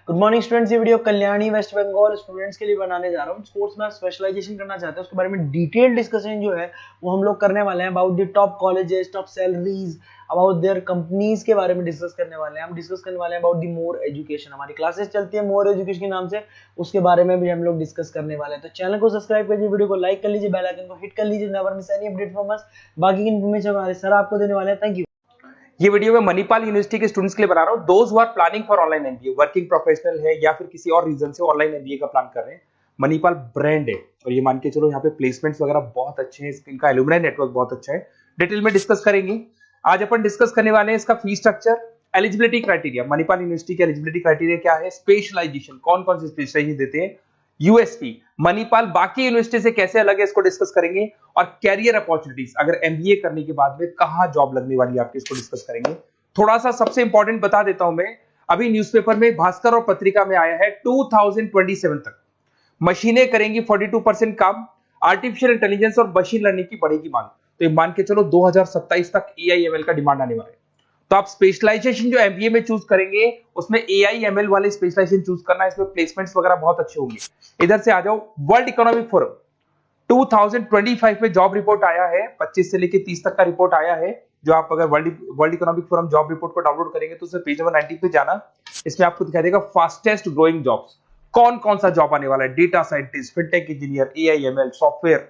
Good morning students, ये video Kalyani West Bengal students के लिए बनाने जा रहा हूँ। स्पोर्ट्स में आप स्पेशलाइजेशन करना चाहते हैं उसके बारे में डिटेल डिस्कशन जो है वो हम लोग करने वाले हैं। About the top colleges, top salaries, about their companies के बारे में डिस्कस करने वाले हैं। हम डिस्कस करने वाले हैं अबाउट द मोर एजुकेशन। हमारी क्लासेस चलती है मोर एजुकेशन के नाम से, उसके बारे में भी हम लोग डिस्कस करने वाले हैं। तो चैनल को सब्सक्राइब कर लीजिए, वीडियो को लाइक कर लीजिए, बेल आइकन को हिट कर लीजिए, never miss any update from us. बाकी की इन्फॉर्मेशन हमारे सर आपको देने वाले हैं। Thank you. ये वीडियो मैं मणिपाल यूनिवर्सिटी के स्टूडेंट्स के लिए बना रहा हूं। Those who are planning for online MBA, working professional है या फिर किसी और रीजन से ऑनलाइन एमबीए का प्लान कर रहे हैं। मणिपाल ब्रांड है और ये मान के चलो यहाँ पे प्लेसमेंट्स वगैरह बहुत अच्छे हैं, इनका एलुमनाई नेटवर्क बहुत अच्छा है। डिटेल में डिस्कस करेंगे। आज अपन डिस्कस करने वाले हैं इसका fee structure, eligibility criteria, Manipal university के एलिजिबिलिटी क्राइटेरिया क्या है, स्पेशलाइजेशन, कौन कौन से स्पेशलाइजेशन देते हैं, यूएसपी, मणिपाल बाकी यूनिवर्सिटी से कैसे अलग है इसको डिस्कस करेंगे, और कैरियर अपॉर्चुनिटीज, अगर एमबीए करने के बाद में कहां जॉब लगने वाली है आपकी, इसको डिस्कस करेंगे। थोड़ा सा सबसे इंपॉर्टेंट बता देता हूं मैं, अभी न्यूज़पेपर में, भास्कर और पत्रिका में आया है 2027 तक मशीनें करेंगी 42% काम, आर्टिफिशियल इंटेलिजेंस और मशीन लर्निंग की बढ़ेगी मांग। तो ये मान के चलो 2027 तक एआईएमएल का डिमांड आने वाला है। तो आप स्पेशलाइजेशन जो एमबीए में चूज करेंगे उसमें एआईएमएल वाले स्पेशलाइजेशन चूज करना, इसमें प्लेसमेंट्स वगैरह बहुत अच्छे होंगे। इधर से आ जाओ, वर्ल्ड इकोनॉमिक फोरम 2025 में जॉब रिपोर्ट आया है, 25 से लेके 30 तक का रिपोर्ट आया है। जो आप अगर world economic forum job report को डाउनलोड करेंगे तो उसमें पेज नंबर 90 पे जाना, इसमें आपको दिखाई देगा फास्टेस्ट ग्रोइंग जॉब्स, कौन कौन सा जॉब आने वाला है, data scientist, fintech engineer, AIML, software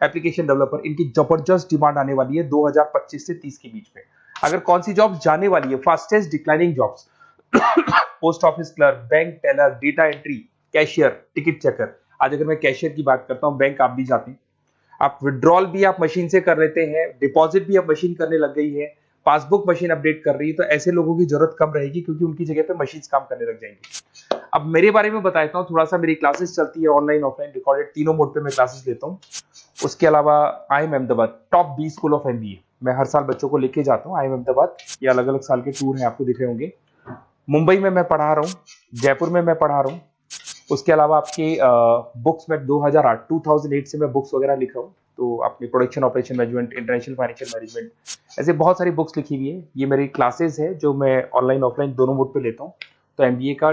application developer, इनकी जबरदस्त डिमांड आने वाली है 2025 से 30 के बीच में। अगर कौन सी जॉब जाने वाली है, fastest declining jobs, post office clerk, bank teller, data entry, cashier, ticket checker. आज अगर मैं कैशियर की बात करता हूं, बैंक आप भी जाते हैं, आप विड्रॉल भी आप मशीन से कर लेते हैं, डिपॉजिट भी अब मशीन करने लग गई है, पासबुक मशीन अपडेट कर रही है, तो ऐसे लोगों की जरूरत कम रहेगी क्योंकि उनकी जगह पे मशीन काम करने लग जाएंगी। अब मेरे बारे में बताता हूँ थोड़ा सा, मेरी क्लासेस चलती है ऑनलाइन ऑफलाइन रिकॉर्डेड, तीनों मोड पे मैं क्लासेस लेता हूँ। उसके अलावा IIM Ahmedabad top 20 school of MBA, मैं हर साल बच्चों को लेके जाता हूँ IIM अहमदाबाद। ये अलग अलग साल के टूर हैं, आपको दिख रहे होंगे। मुंबई में मैं पढ़ा रहा हूँ, जयपुर में मैं पढ़ा रहा हूँ। उसके अलावा आपके बुक्स में 2008 से मैं बुक्स वगैरह लिख रहा हूँ, तो अपनी production operation management, international financial management, ऐसे बहुत सारी बुक्स लिखी हुई है। ये मेरी क्लासेस है जो मैं ऑनलाइन ऑफलाइन दोनों मोड पे लेता हूँ। तो एमबीए का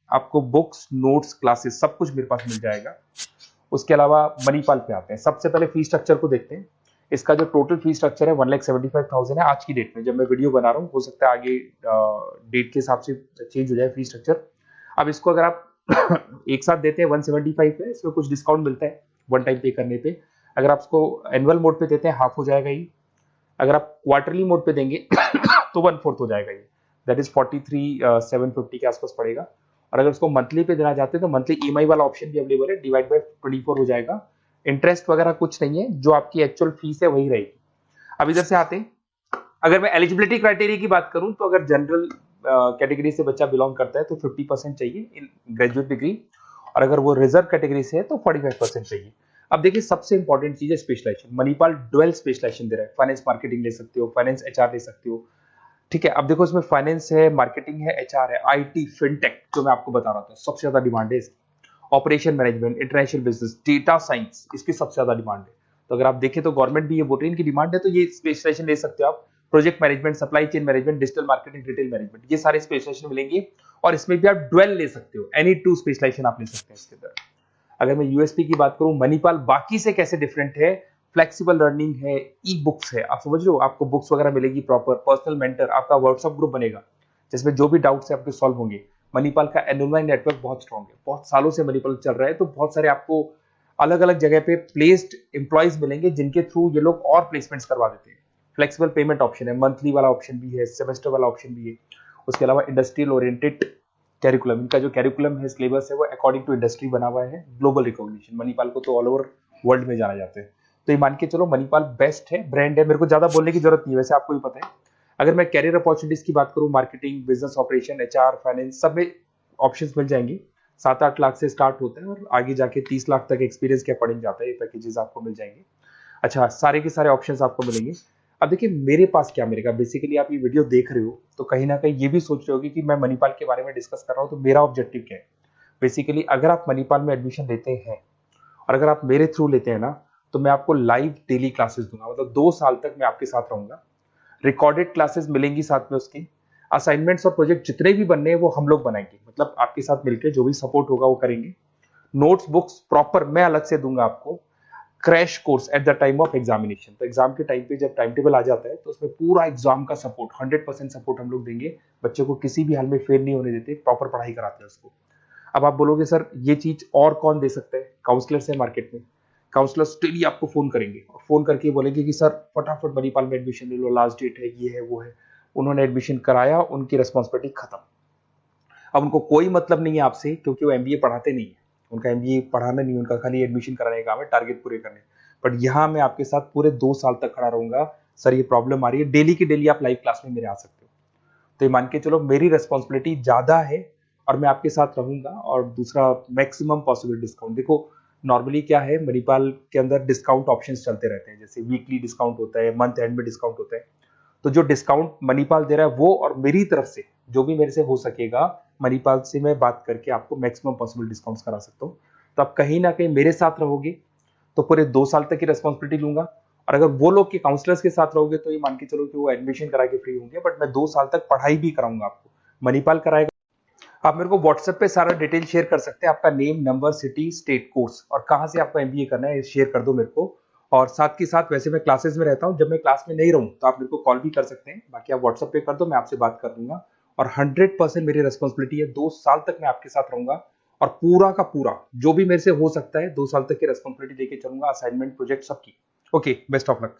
आपको बुक्स, नोट्स, क्लासेस सब कुछ मेरे पास मिल जाएगा। उसके अलावा मणिपाल पे आते हैं। सबसे पहले फी स्ट्रक्चर को देखते हैं। इसका जो टोटल फी स्ट्रक्चर है 1,75,000 है आज की डेट में, जब मैं वीडियो बना रहा हूँ। हो सकता है आगे डेट के हिसाब से चेंज हो जाए फी स्ट्रक्चर। अब इसको अगर आप एक साथ देते हैं 175 है, इसमें कुछ डिस्काउंट मिलता है वन टाइम पे करने पे। अगर आप इसको एनुअल मोड पे देते हैं हाफ हो जाएगा ये। अगर आप क्वार्टरली मोड पे देंगे तो 1/4 हो जाएगा ये, दैट इज 43,750 के आसपास पड़ेगा। और अगर उसको मंथली पे देना चाहते हैं तो मंथली ईएमआई वाला ऑप्शन भी अवेलेबल है, डिवाइड बाय 24 हो जाएगा। इंटरेस्ट वगैरह कुछ नहीं है, जो आपकी एक्चुअल फीस है वही रहेगी। अब इधर से आते हैं, अगर मैं एलिजिबिलिटी क्राइटेरिया की बात करूं तो अगर जनरल कैटेगरी से बच्चा बिलोंग करता है तो 50% चाहिए इन ग्रेजुएट डिग्री, और अगर वो रिजर्व कैटेगरी से है तो 45% चाहिए। अब देखिए, सबसे इंपॉर्टेंट चीज है स्पेशलाइजेशन। मणिपाल डुअल स्पेशलाइजेशन दे रहा है, फाइनेंस मार्केटिंग ले सकते हो, फाइनेंस एचआर ले सकते हो, ठीक है। अब देखो, इसमें फाइनेंस है, मार्केटिंग है, एचआर है, आईटी, फिनटेक, जो मैं आपको बता रहा था सबसे ज्यादा डिमांड है इसकी। Operation management, international business, data science, इसकी सबसे ज्यादा डिमांड है। तो अगर आप देखें तो गवर्नमेंट भी ये बोल रही है इनकी डिमांड है, तो ये स्पेशलाइजेशन ले सकते हो आप। Project management, supply chain management, digital marketing, retail management, ये सारे स्पेशलाइजेशन मिलेंगे। और इसमें भी आप डुअल ले सकते हो, एनी 2 स्पेशलाइजेशन आप ले सकते हैं इसके अंदर। अगर मैं यूएसपी की बात करूं, मणिपाल बाकी से कैसे डिफरेंट है, फ्लेक्सिबल लर्निंग है, ई बुक्स है, आप समझ लो, आपको बुक्स वगैरह मिलेगी प्रॉपर, पर्सनल मेंटर, आपका व्हाट्सएप ग्रुप बनेगा जिसमें जो भी डाउट्स है आपके सॉल्व होंगे। मणिपाल का एलुमनाई नेटवर्क बहुत स्ट्रांग है, बहुत सालों से मणिपाल चल रहा है, तो बहुत सारे आपको अलग अलग जगह पे प्लेस्ड एम्प्लॉयज मिलेंगे जिनके थ्रू ये लोग और प्लेसमेंट्स करवा देते हैं। फ्लेक्सिबल पेमेंट ऑप्शन है, मंथली वाला ऑप्शन भी है, सेमेस्टर वाला ऑप्शन भी है। उसके अलावा इंडस्ट्रियल ओरिएंटेड कैरिकुलम, इनका जो कैरिकुलम है, सिलेबस है, वो अकॉर्डिंग टू इंडस्ट्री बना हुआ है। ग्लोबल रिकॉग्निशन, मणिपाल को तो ऑल ओवर वर्ल्ड में जाना जाता है। तो ये मान के चलो मणिपाल बेस्ट है, ब्रांड है, मेरे को ज्यादा बोलने की जरूरत नहीं है, वैसे आपको भी पता है। अगर मैं कैरियर अपॉर्चुनिटीज की बात करूं, marketing, business operation, HR, finance, सब में ऑप्शंस मिल जाएंगे। 7-8 लाख से स्टार्ट होता है और आगे जाके 30 लाख तक एक्सपीरियंस के अकॉर्डिंग जाता है, ये पैकेजेस आपको मिल जाएंगे। अच्छा, सारे के सारे ऑप्शंस आपको मिलेंगे। अब देखिए, मेरे पास क्या मिलेगा, बेसिकली आप ये वीडियो देख रहे हो तो कहीं ना कहीं ये भी सोच रहे होगे कि मैं मणिपाल के बारे में डिस्कस कर रहा हूँ, तो मेरा ऑब्जेक्टिव क्या है। बेसिकली अगर आप मणिपाल में एडमिशन लेते हैं और अगर आप मेरे थ्रू लेते हैं ना, तो मैं आपको लाइव डेली क्लासेस दूंगा, मतलब 2 साल तक मैं आपके साथ रहूंगा। रिकॉर्डेड क्लासेस मिलेंगी साथ में उसकी। असाइनमेंट्स और प्रोजेक्ट जितने भी बनने हैं वो हम लोग बनाएंगे, मतलब आपके साथ मिलकर जो भी सपोर्ट होगा वो करेंगे। नोट्स बुक्स प्रॉपर मैं अलग से दूंगा आपको। Crash course at the time of examination, तो एग्जाम के टाइम पे जब टाइम टेबल आ जाता है तो उसमें पूरा एग्जाम का सपोर्ट 100% सपोर्ट हम लोग देंगे। बच्चों को किसी भी हाल में फेल नहीं होने देते, प्रॉपर पढ़ाई कराते हैं उसको। अब आप बोलोगे सर ये चीज और कौन दे सकता है? काउंसलर्स है मार्केट में। काउंसलर्स डेली आपको फोन करेंगे और फोन करके बोलेंगे कि सर फटाफट मणिपाल में एडमिशन ले लो, लास्ट डेट है, ये है वो है। उन्होंने एडमिशन कराया, उनकी रिस्पॉन्सिबिलिटी खत्म। अब उनको कोई मतलब नहीं है आपसे, क्योंकि वो एमबीए पढ़ाते नहीं है। उनका एमबीए पढ़ाना नहीं, उनका खाली एडमिशन कराने का काम है, टारगेट पूरे करने। बट यहाँ मैं आपके साथ पूरे 2 साल तक खड़ा रहूंगा। सर ये प्रॉब्लम आ रही है, डेली की डेली आप लाइव क्लास में मेरे आ सकते हो। तो ये मान के चलो मेरी रेस्पॉन्सिबिलिटी ज्यादा है और मैं आपके साथ रहूंगा। और दूसरा, मैक्सिमम पॉसिबल डिस्काउंट। देखो नॉर्मली क्या है, मणिपाल के अंदर डिस्काउंट ऑप्शंस चलते रहते हैं, जैसे वीकली डिस्काउंट होता है, मंथ एंड में डिस्काउंट होता है। तो जो डिस्काउंट मणिपाल दे रहा है वो, और मेरी तरफ से जो भी मेरे से हो सकेगा, मणिपाल से मैं बात करके आपको मैक्सिमम पॉसिबल डिस्काउंट्स करा सकता हूँ। तो आप कहीं ना कहीं मेरे साथ रहोगे तो पूरे 2 साल तक की रेस्पॉन्सिबिलिटी लूंगा। और अगर वो लोग के काउंसलर्स के साथ रहोगे तो ये मान के चलो कि वो एडमिशन करा के फ्री होंगे, बट मैं 2 साल तक पढ़ाई भी कराऊंगा आपको। मणिपाल कराएगा। आप मेरे को व्हाट्सएप पे सारा डिटेल शेयर कर सकते हैं, आपका name, number, city, state, course और कहाँ से आपको एमबीए करना है शेयर कर दो मेरे को। और साथ के साथ वैसे मैं क्लासेस में रहता हूँ, जब मैं क्लास में नहीं रहूँ तो आप मेरे को कॉल भी कर सकते हैं, बाकी आप व्हाट्सएप पे कर दो, मैं आपसे बात कर दूंगा। और 100% मेरी रेस्पॉन्सिबिलिटी है, 2 साल तक मैं आपके साथ रहूंगा और पूरा का पूरा जो भी मेरे से हो सकता है 2 साल तक की रेस्पॉन्सिबिलिटी लेके चलूंगा, असाइनमेंट, प्रोजेक्ट सबकी। Okay, best of luck.